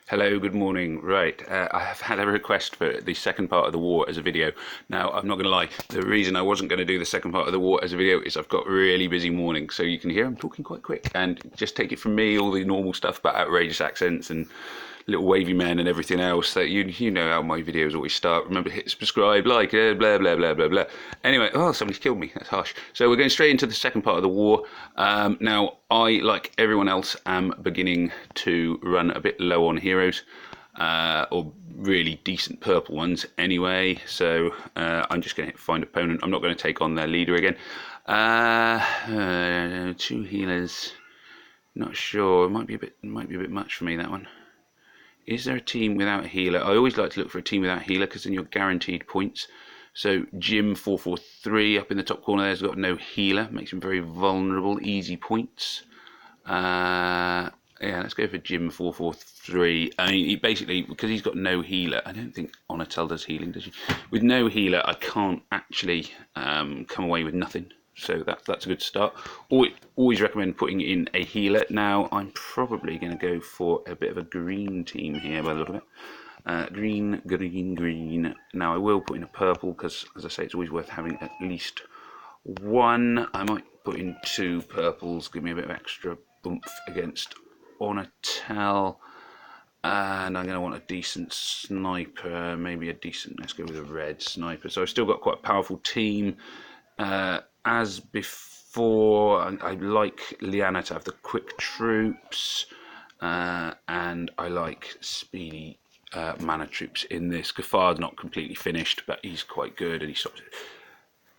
Hello, good morning. Right, I have had a request for the second part of the war as a video. Now, I'm not going to lie, the reason I wasn't going to do the second part of the war as a video is I've got a really busy morning, so you can hear I'm talking quite quick. And just take it from me, all the normal stuff about outrageous accents and little wavy men and everything else that you know how my videos always start. Remember, hit subscribe, like, blah blah blah blah blah. Anyway, oh, somebody's killed me. That's harsh. So we're going straight into the second part of the war. Now, I, like everyone else, am beginning to run a bit low on heroes, or really decent purple ones anyway. So I'm just going to find opponent. I'm not going to take on their leader again. Two healers. Not sure. It might be a bit much for me, that one. Is there a team without a healer? I always like to look for a team without a healer because then you're guaranteed points. So Jim 443 up in the top corner there's got no healer. Makes him very vulnerable. Easy points. Yeah, let's go for Jim 443. I mean, he basically, because he's got no healer, I don't think Onatel does healing, does she? With no healer, I can't actually come away with nothing. So that's a good start. Always recommend putting in a healer. Now, I'm probably going to go for a bit of a green team here by the look of it. Green, green, green. Now, I will put in a purple because, as I say, it's always worth having at least one. I might put in two purples, give me a bit of extra bump against Onatel. And I'm going to want a decent sniper, maybe a decent, let's go with a red sniper. So I've still got quite a powerful team. As before, I like Liana to have the quick troops, and I like speedy mana troops in this. Gafard's not completely finished, but he's quite good, and he stops it.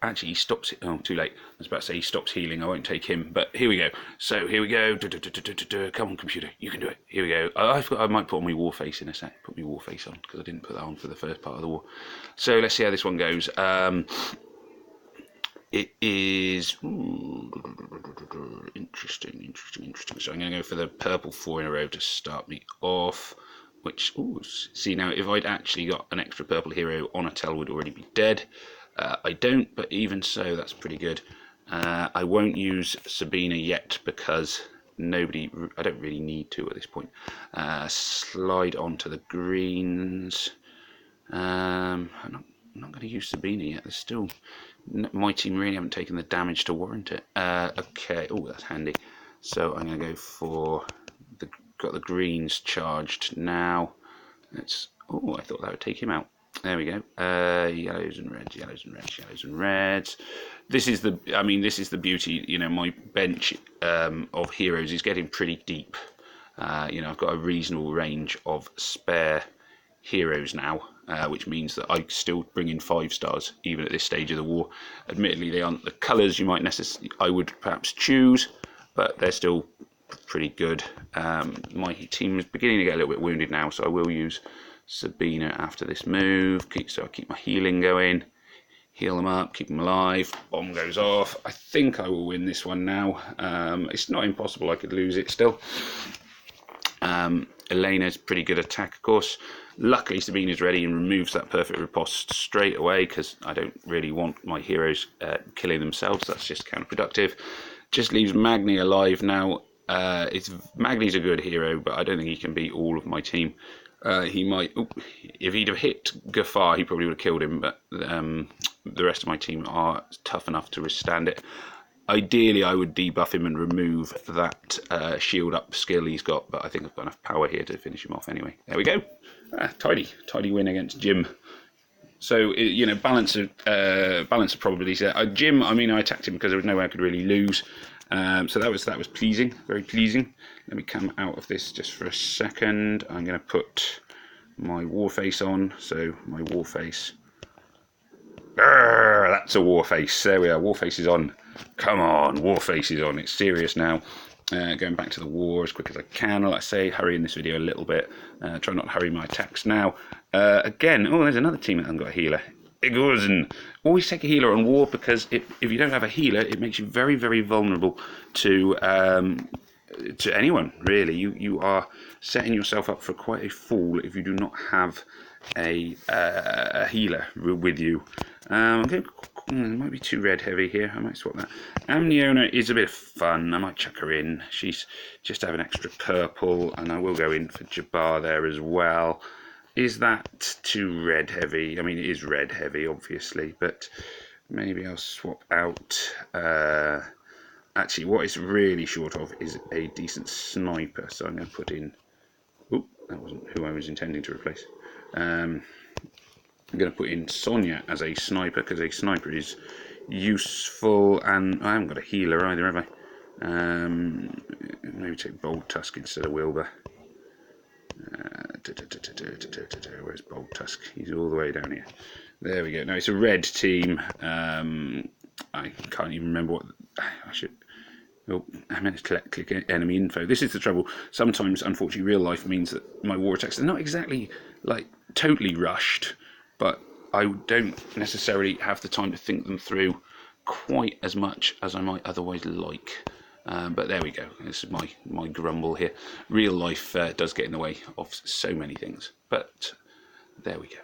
Actually, he stops it. Oh, too late. I was about to say he stops healing. I won't take him, but here we go. So here we go. Come on, computer, you can do it. Here we go. I might put on my war face in a sec. Put my war face on because I didn't put that on for the first part of the war. So let's see how this one goes. It is interesting. So I'm going to go for the purple 4 in a row to start me off. Which, see now, if I'd actually got an extra purple hero, Onatel would already be dead. I don't, but even so, that's pretty good. I won't use Sabina yet because I don't really need to at this point. Slide on to the greens. I'm not going to use Sabina yet. There's still, my team really haven't taken the damage to warrant it. Okay, that's handy. So I'm going to go for got the greens charged now. I thought that would take him out. There we go. Yellows and reds. This is the beauty. You know, my bench of heroes is getting pretty deep. I've got a reasonable range of spare heroes now, which means that I still bring in 5 stars even at this stage of the war. Admittedly, they aren't the colours I would perhaps choose, but they're still pretty good. My team is beginning to get a little bit wounded now, so I will use Sabina after this move. So I keep my healing going, heal them up, keep them alive. Bomb goes off. I think I will win this one now. It's not impossible. I could lose it still. Elena's pretty good attack, of course. Luckily, Sabina's ready and removes that perfect riposte straight away because I don't really want my heroes killing themselves. That's just counterproductive. Just leaves Magni alive now. Magni's a good hero, but I don't think he can beat all of my team. He might, if he'd have hit Gafar, he probably would have killed him, but the rest of my team are tough enough to withstand it. Ideally, I would debuff him and remove that shield up skill he's got, but I think I've got enough power here to finish him off anyway. There we go. Tidy win against Jim. So, balance of probabilities there. Jim, I attacked him because there was no way I could really lose. So that was pleasing, very pleasing. Let me come out of this just for a second. I'm going to put my war face on. So my war face. That's a war face. There we are. War face is on. Come on, war face is on. It's serious now. Going back to the war as quick as I can. Like I say, hurry in this video a little bit. Try not to hurry my attacks now. Again, there's another team that hasn't got a healer. Igorzen. Always take a healer on war because if you don't have a healer, it makes you very, very vulnerable to anyone, really. You are setting yourself up for quite a fall if you do not have a healer with you. It might be too red heavy here. I might swap that. Amniona is a bit of fun. I might chuck her in. She's just have an extra purple, and I will go in for Jabbar there as well. Is that too red heavy? I mean, it is red heavy, obviously, but maybe I'll swap out. Actually, what it's really short of is a decent sniper, so I'm going to put in. Oop, that wasn't who I was intending to replace. I'm going to put in Sonya as a sniper, because a sniper is useful, and I haven't got a healer either, have I? Maybe take Bold Tusk instead of Wilbur. Where's Bold Tusk? He's all the way down here. There we go. No, it's a red team. I can't even remember what I should. Oh, I meant to click enemy info. This is the trouble. Sometimes, unfortunately, real life means that my war attacks are not exactly like totally rushed, but I don't necessarily have the time to think them through quite as much as I might otherwise like. But there we go. This is my grumble here. Real life does get in the way of so many things. But there we go.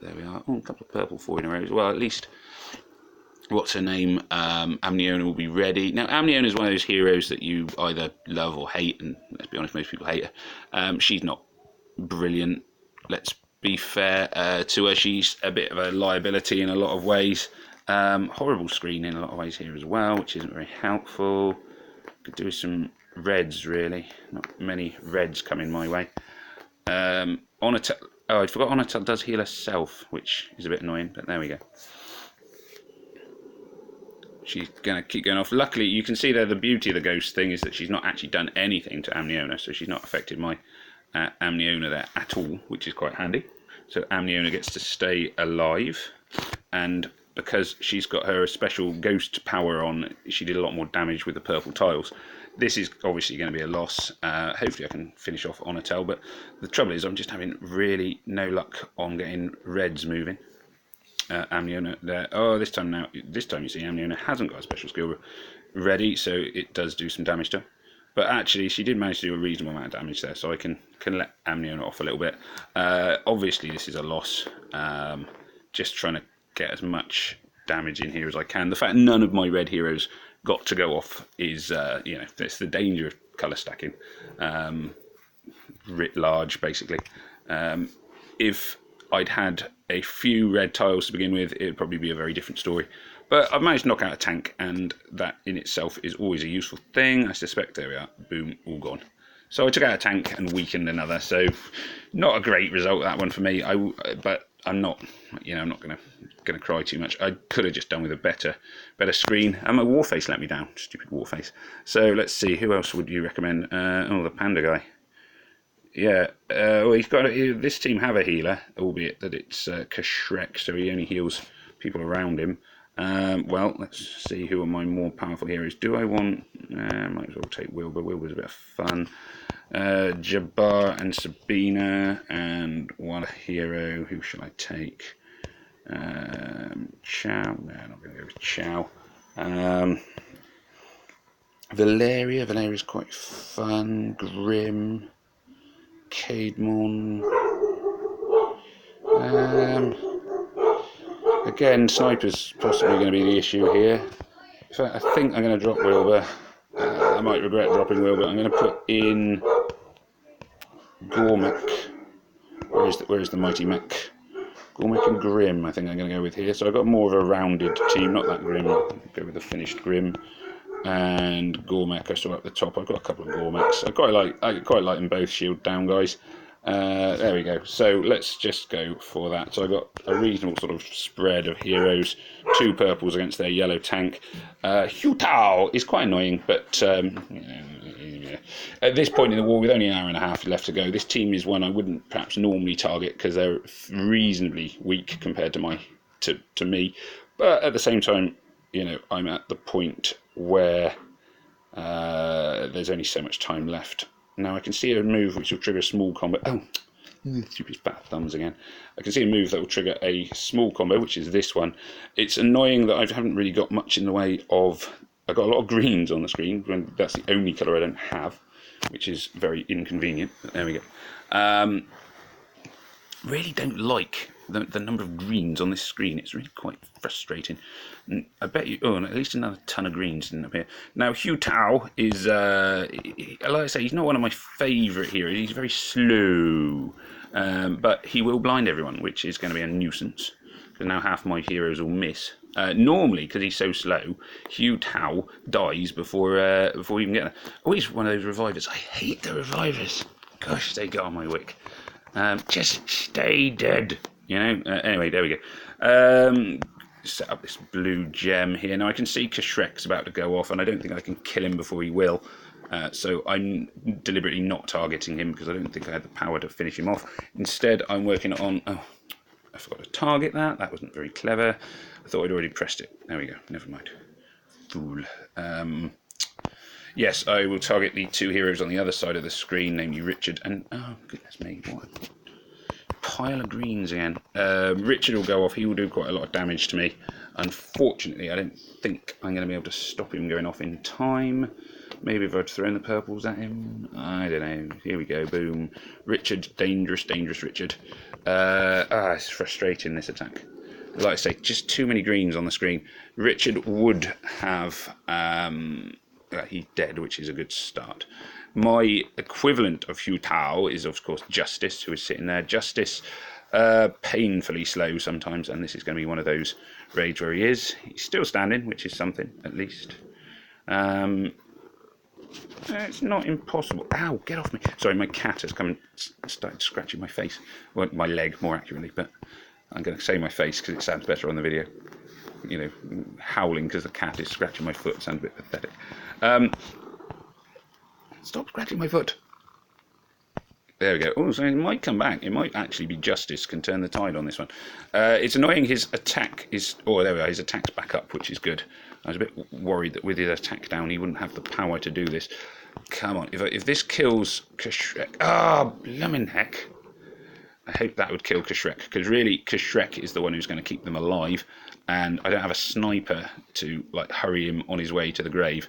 There we are. Oh, a couple of purple 4 in a row as well. At least, what's her name? Amniona will be ready. Now, Amniona is one of those heroes that you either love or hate. And let's be honest, most people hate her. She's not brilliant. Let's be fair to her. She's a bit of a liability in a lot of ways. Horrible screen in a lot of ways here as well, which isn't very helpful. Could do some reds, really. Not many reds coming my way. Onatel, oh, I forgot Onatel does heal herself, which is a bit annoying, but there we go. She's going to keep going off. Luckily, you can see there the beauty of the ghost thing is that she's not actually done anything to Amniona, so she's not affected my Amniona there at all, which is quite handy. So Amniona gets to stay alive, and because she's got her special ghost power on, she did a lot more damage with the purple tiles. This is obviously going to be a loss. Hopefully I can finish off Onatel, but the trouble is I'm just having really no luck on getting reds moving. Amniona there. Oh, this time you see Amniona hasn't got a special skill ready, so it does do some damage to her. But actually, she did manage to do a reasonable amount of damage there, so I can let Amniona off a little bit. Obviously, this is a loss. Just trying to get as much damage in here as I can. The fact none of my red heroes got to go off is, it's the danger of colour stacking, writ large, basically. If I'd had a few red tiles to begin with, it would probably be a very different story. But I've managed to knock out a tank, and that in itself is always a useful thing. I suspect, there we are, boom, all gone. So I took out a tank and weakened another, so not a great result, that one for me. But I'm not, I'm not going to cry too much. I could have just done with a better screen, and my Warface let me down. Stupid Warface. So let's see, who else would you recommend? The Panda guy. Yeah, well, this team have a healer, albeit that it's Kashrek, so he only heals people around him. Well, let's see who are my more powerful heroes. Do I want... might as well take Wilbur. Wilbur's a bit of fun. Jabbar and Sabina, and one hero. Who shall I take? Chow. No, I'm not going to go with Chow. Valeria. Valeria's quite fun. Grim. Caedmon. Again, Sniper's possibly going to be the issue here. In fact, I think I'm going to drop Wilbur. I might regret dropping Wilbur. I'm going to put in Gormek. Where's the mighty mech? Gormek and Grim, I think I'm going to go with here. So I've got more of a rounded team, not that Grim. I'll go with the finished Grim. And Gormek, I still up the top. I've got a couple of Gormeks. I quite like them both. Shield down, guys. There we go. So let's just go for that. So I got a reasonable sort of spread of heroes. 2 purples against their yellow tank. Hu Tao is quite annoying, but at this point in the war, with only an hour and a half left to go, this team is one I wouldn't perhaps normally target because they're reasonably weak compared to me. But at the same time, I'm at the point where there's only so much time left. Now I can see a move which will trigger a small combo. Oh, stupid fat thumbs again. I can see a move that will trigger a small combo, which is this one. It's annoying that I haven't really got much in the way of... I've got a lot of greens on the screen, when that's the only colour I don't have, which is very inconvenient. But there we go. really don't like the number of greens on this screen. It's really quite frustrating. And I bet you, oh, and at least another ton of greens didn't appear. Now, Hu Tao is, like I say, he's not one of my favourite heroes. He's very slow, but he will blind everyone, which is going to be a nuisance, because now half my heroes will miss. Normally, because he's so slow, Hu Tao dies before you can get there. Oh, he's one of those revivers. I hate the revivers. Gosh, they get on my wick. Just stay dead, you know. Anyway, there we go. Set up this blue gem here. Now I can see Kashrek's about to go off, and I don't think I can kill him before he will. So I'm deliberately not targeting him because I don't think I had the power to finish him off. Instead, I'm working on... Oh, I forgot to target that. That wasn't very clever. I thought I'd already pressed it. There we go. Never mind. Fool. Yes, I will target the two heroes on the other side of the screen, namely Richard and... Oh, goodness me, what a pile of greens again. Richard will go off. He will do quite a lot of damage to me. Unfortunately, I don't think I'm going to be able to stop him going off in time. Maybe if I'd thrown the purples at him. I don't know. Here we go. Boom. Richard. Dangerous, dangerous Richard. It's frustrating, this attack. Like I say, just too many greens on the screen. Richard would have... he's dead, which is a good start. My equivalent of Hu Tao is, of course, Justice, who is sitting there. Justice, painfully slow sometimes, and this is going to be one of those raids where he is. He's still standing, which is something, at least. It's not impossible. Ow, get off me. Sorry, my cat has come and started scratching my face. Well, my leg, more accurately, but I'm going to say my face because it sounds better on the video. You know, howling because the cat is scratching my foot sounds a bit pathetic. Stop scratching my foot. There we go. Oh, so it might come back. It might actually be Justice can turn the tide on this one. It's annoying his attack is... Oh, there we are. His attack's back up, which is good. I was a bit worried that with his attack down, he wouldn't have the power to do this. Come on. If this kills Kashrek... Ah, blooming heck. I hope that would kill Kashrek, because really Kashrek is the one who's going to keep them alive, and I don't have a sniper to like hurry him on his way to the grave,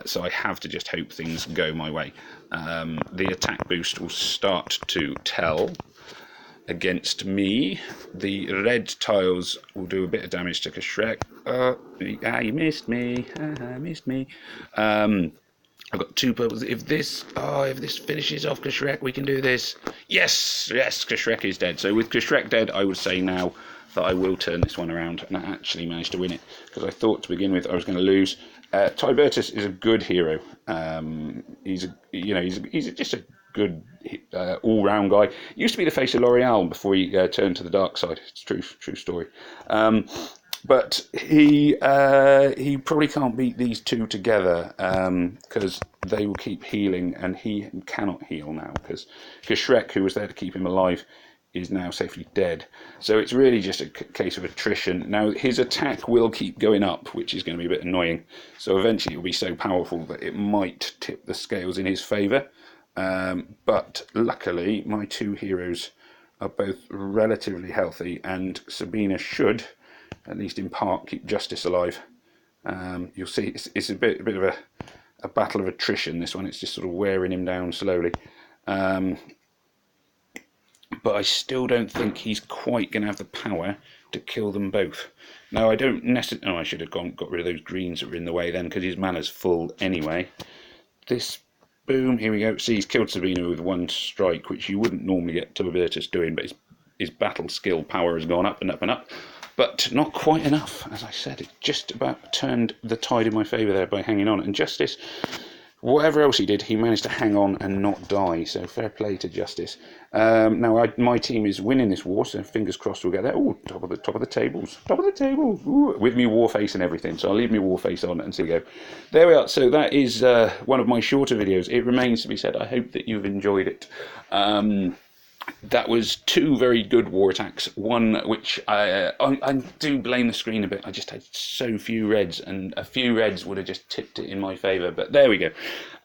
so I have to just hope things go my way. The attack boost will start to tell against me. The red tiles will do a bit of damage to Kashrek. You missed me. Missed me. I've got two purples. If this finishes off Kashrek, we can do this. Yes, Kashrek is dead. So with Kashrek dead, I would say now that I will turn this one around, and I actually managed to win it, because I thought to begin with I was going to lose. Tibertus is a good hero. He's just a good all-round guy. He used to be the face of L'Oreal before he turned to the dark side. It's true story. But he probably can't beat these two together, because they will keep healing, and he cannot heal now, because Kashrek, who was there to keep him alive, is now safely dead. So it's really just a case of attrition. Now, his attack will keep going up, which is going to be a bit annoying. So eventually it will be so powerful that it might tip the scales in his favour. But luckily, my two heroes are both relatively healthy, and Sabina should, at least in part, keep Justice alive. You'll see it's a bit of a battle of attrition, this one. It's just sort of wearing him down slowly. But I still don't think he's quite going to have the power to kill them both. Now, I don't necessarily... Oh, I should have got rid of those greens that were in the way then, because his mana's full anyway. This... Boom, here we go. See, he's killed Sabina with one strike, which you wouldn't normally get Tibertus doing, but his battle skill power has gone up and up and up. But not quite enough, as I said. It just about turned the tide in my favour there by hanging on. And Justice... Whatever else he did, he managed to hang on and not die. So fair play to Justice. Now my team is winning this war, so fingers crossed we'll get there. Oh, top of the tables, Ooh, with me war face and everything. So I'll leave me war face on and see we go. There we are. So that is one of my shorter videos. It remains to be said, I hope that you've enjoyed it. That was two very good war attacks. One which I do blame the screen a bit. I just had so few reds, and a few reds would have just tipped it in my favour. But there we go.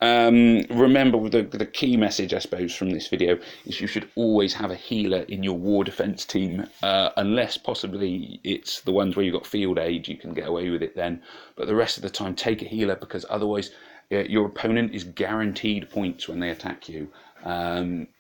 Remember, the key message, I suppose, from this video is you should always have a healer in your war defence team, unless possibly it's the ones where you've got field aid. You can get away with it then. But the rest of the time, take a healer, because otherwise your opponent is guaranteed points when they attack you.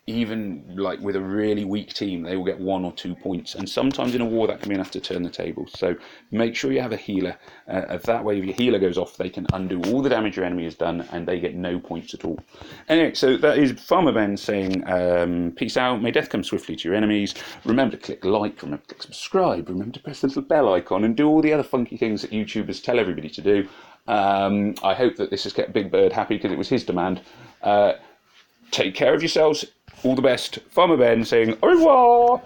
Even like with a really weak team, they will get 1 or 2 points, and sometimes in a war that can be enough to turn the table. So make sure you have a healer. That way, if your healer goes off, they can undo all the damage your enemy has done, and they get no points at all. Anyway, so that is Farmer Ben saying, peace out, may death come swiftly to your enemies. Remember to click like, remember to click subscribe, remember to press the little bell icon, and do all the other funky things that YouTubers tell everybody to do. I hope that this has kept Big Bird happy, because it was his demand. Take care of yourselves. All the best. Farmer Ben saying au revoir.